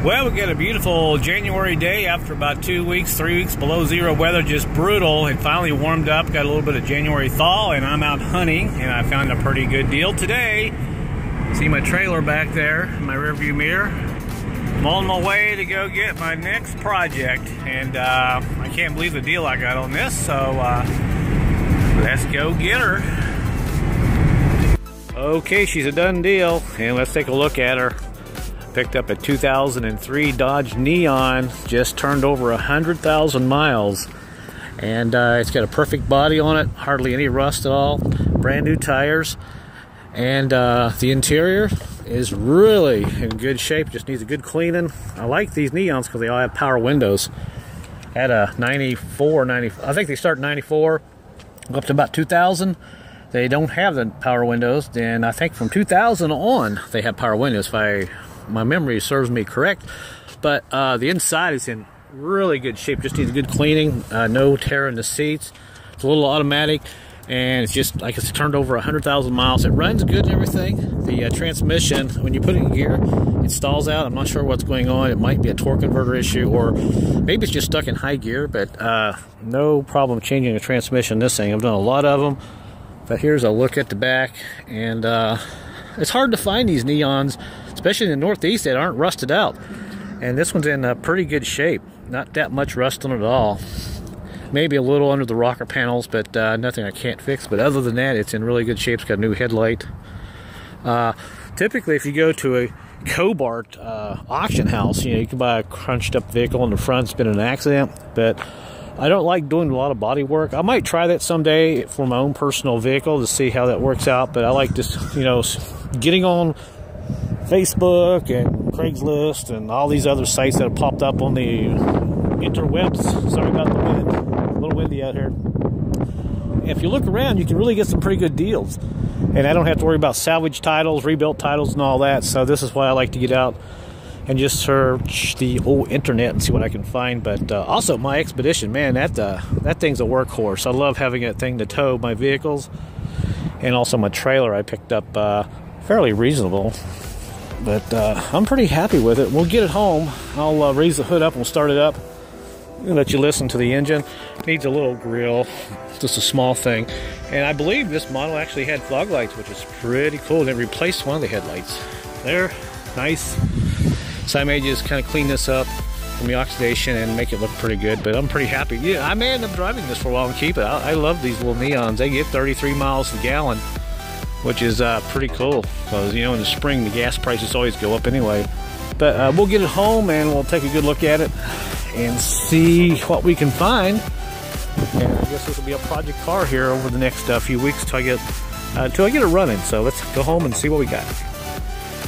Well, we got a beautiful January day after about 2 weeks, 3 weeks below zero weather, just brutal. It finally warmed up, got a little bit of January thaw, and I'm out hunting, and I found a pretty good deal today. See my trailer back there in my rearview mirror. I'm on my way to go get my next project, and I can't believe the deal I got on this, so let's go get her. Okay, she's a done deal, and let's take a look at her. Picked up a 2003 Dodge Neon, just turned over 100,000 miles, and it's got a perfect body on it, hardly any rust at all, brand new tires, and the interior is really in good shape, just needs a good cleaning. I like these Neons because they all have power windows. Had a 94, I think they start in 94, up to about 2000. They don't have the power windows, and I think from 2000 on they have power windows, if my memory serves me correct. But the inside is in really good shape, just needs a good cleaning, no tear in the seats. It's a little automatic, and it's just like it's turned over 100,000 miles. It runs good and everything. The transmission, when you put it in gear, it stalls out. I'm not sure what's going on. It might be a torque converter issue, or maybe it's just stuck in high gear, but no problem changing the transmission this thing. I've done a lot of them, but here's a look at the back, and it's hard to find these Neons, especially in the Northeast, that aren't rusted out. And this one's in pretty good shape. Not that much rust on it at all. Maybe a little under the rocker panels, but nothing I can't fix. But other than that, it's in really good shape. It's got a new headlight. Typically, if you go to a Cobart auction house, you can buy a crunched up vehicle in the front. It's been an accident, but I don't like doing a lot of body work. I might try that someday for my own personal vehicle to see how that works out, but I like just, getting on Facebook and Craigslist and all these other sites that have popped up on the interwebs. Sorry about the wind. A little windy out here. If you look around, you can really get some pretty good deals. And I don't have to worry about salvage titles, rebuilt titles, and all that. So this is why I like to get out and just search the old internet and see what I can find. But also my Expedition, man, that thing's a workhorse. I love having that thing to tow my vehicles, and also my trailer I picked up fairly reasonable. But I'm pretty happy with it. We'll get it home. I'll raise the hood up and we'll start it up. I'll let you listen to the engine. It needs a little grill, just a small thing. And I believe this model actually had fog lights, which is pretty cool. They replaced one of the headlights. There, nice. So I may just kind of clean this up from the oxidation and make it look pretty good, but I'm pretty happy. Yeah, I may end up driving this for a while and keep it. I love these little Neons. They get 33 miles a gallon, which is pretty cool, because in the spring the gas prices always go up anyway. But we'll get it home and we'll take a good look at it and see what we can find. And I guess this will be a project car here over the next few weeks till I get it running. So let's go home and see what we got.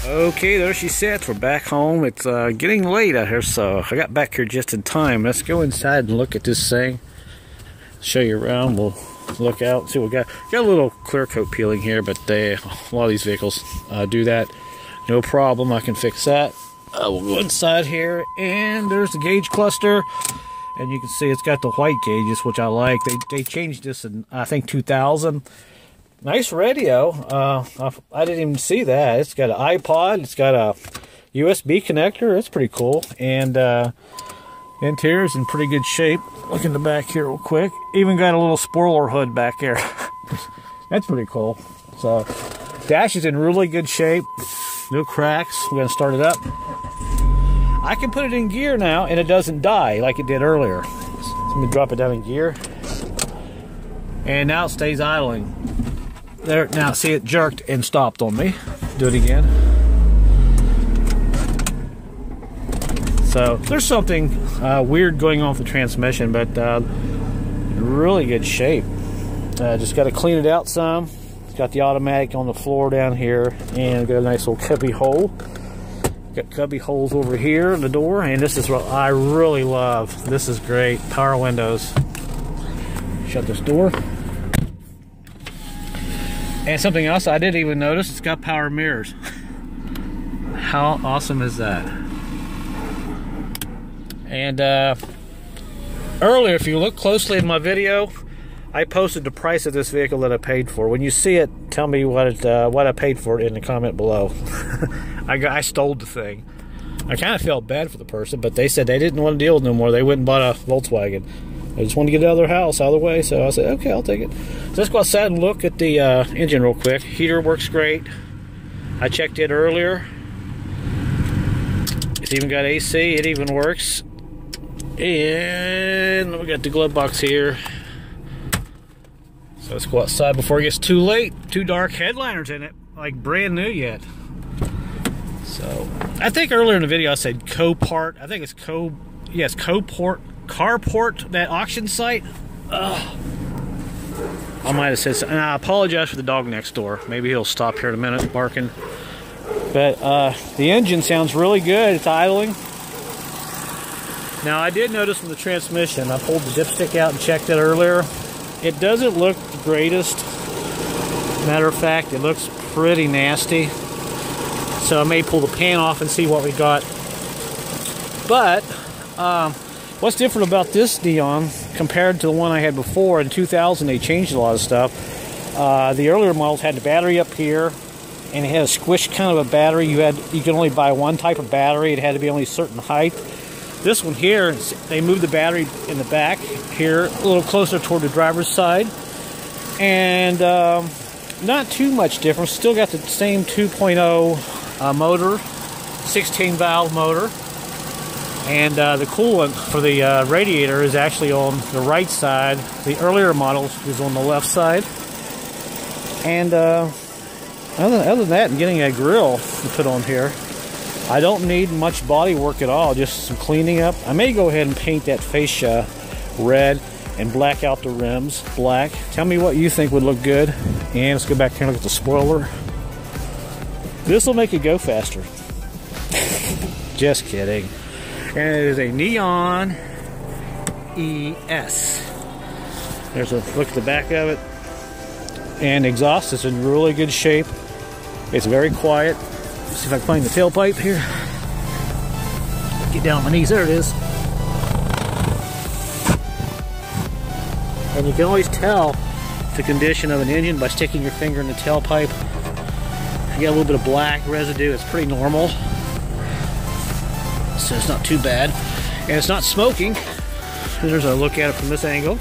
Okay, there she sits. We're back home. It's getting late out here, so I got back here just in time. Let's go inside and look at this thing. Show you around. We'll look out, see what we got. Got a little clear coat peeling here, but a lot of these vehicles do that. No problem. I can fix that. We'll go inside here, and there's the gauge cluster. And you can see it's got the white gauges, which I like. They changed this in, I think, 2000. Nice radio. I didn't even see that. It's got an iPod. It's got a USB connector. That's pretty cool. And interior's in pretty good shape. Look in the back here real quick. Even got a little spoiler hood back here. That's pretty cool. So, dash is in really good shape. No cracks. We're going to start it up. I can put it in gear now, and it doesn't die like it did earlier. So let me drop it down in gear. And now it stays idling. There, now see, it jerked and stopped on me. Do it again. So there's something weird going on with the transmission, but in really good shape. Just got to clean it out some. It's got the automatic on the floor down here, and got a nice little cubby hole. Got cubby holes over here in the door, and this is what I really love. This is great. Power windows. Shut this door. And something else I didn't even notice, it's got power mirrors. How awesome is that? And earlier, if you look closely in my video, I posted the price of this vehicle that I paid for. When you see it, tell me what I paid for it in the comment below. I stole the thing. I kind of felt bad for the person, but they said they didn't want to deal with it no more. They went and bought a Volkswagen. I just wanted to get out of their house, out of the way, so I said, okay, I'll take it. So let's go outside and look at the engine real quick. Heater works great. I checked it earlier. It's even got AC. It even works. And we got the glove box here. So let's go outside before it gets too late. Too dark. Headliners in it, like brand new yet. So I think earlier in the video I said Copart. I think it's Copart, Carport, that auction site. Ugh. I might have said something. And I apologize for the dog next door. Maybe he'll stop here in a minute barking. But the engine sounds really good. It's idling. Now I did notice in the transmission, I pulled the dipstick out and checked it earlier. It doesn't look the greatest. Matter of fact, it looks pretty nasty. So I may pull the pan off and see what we got. But what's different about this Neon compared to the one I had before in 2000? They changed a lot of stuff. The earlier models had the battery up here, and it had a squish kind of a battery. You could only buy one type of battery. It had to be only a certain height. This one here, they moved the battery in the back here, a little closer toward the driver's side, and not too much difference. Still got the same 2.0 motor, 16 valve motor, and the coolant for the radiator is actually on the right side. The earlier models was on the left side. And other than that, and getting a grill to put on here, I don't need much body work at all, just some cleaning up. I may go ahead and paint that fascia red and black out the rims black. Tell me what you think would look good. And let's go back here and look at the spoiler. This will make it go faster. Just kidding. And it is a Neon ES. There's a look at the back of it. And exhaust is in really good shape. It's very quiet. Let's see if I can find the tailpipe here. Get down on my knees. There it is. And you can always tell the condition of an engine by sticking your finger in the tailpipe. You got a little bit of black residue. It's pretty normal. So it's not too bad. And it's not smoking. There's a look at it from this angle.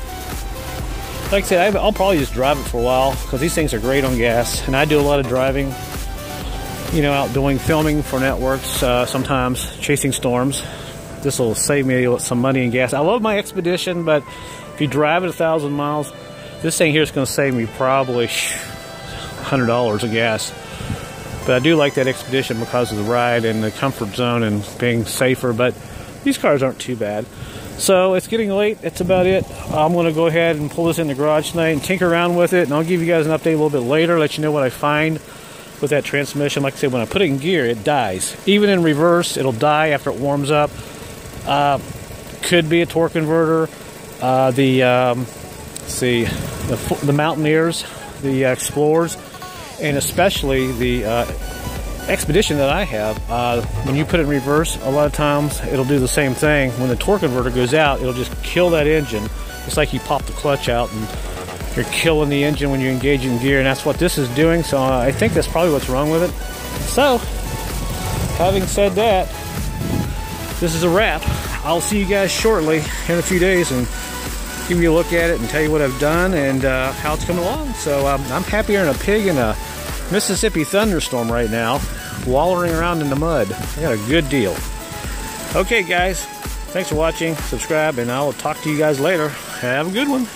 Like I said, I'll probably just drive it for a while because these things are great on gas. And I do a lot of driving, you know, out doing filming for networks, sometimes chasing storms. This will save me some money in gas. I love my Expedition, but if you drive it 1,000 miles, this thing here is going to save me probably $100 of gas. But I do like that Expedition because of the ride and the comfort zone and being safer. But these cars aren't too bad. So it's getting late. That's about it. I'm going to go ahead and pull this in the garage tonight and tinker around with it. And I'll give you guys an update a little bit later, let you know what I find with that transmission. Like I said, when I put it in gear, it dies. Even in reverse, it'll die after it warms up. Could be a torque converter. The Mountaineers, the Explorers, and especially the Expedition that I have, when you put it in reverse, a lot of times it'll do the same thing. When the torque converter goes out, it'll just kill that engine. It's like you pop the clutch out and you're killing the engine when you engage in gear, and that's what this is doing. So I think that's probably what's wrong with it. So, having said that, this is a wrap. I'll see you guys shortly in a few days and give you a look at it and tell you what I've done and how it's coming along. So I'm happier than a pig in a Mississippi thunderstorm right now, wallowing around in the mud. I got a good deal. Okay, guys, thanks for watching. Subscribe, and I will talk to you guys later. Have a good one.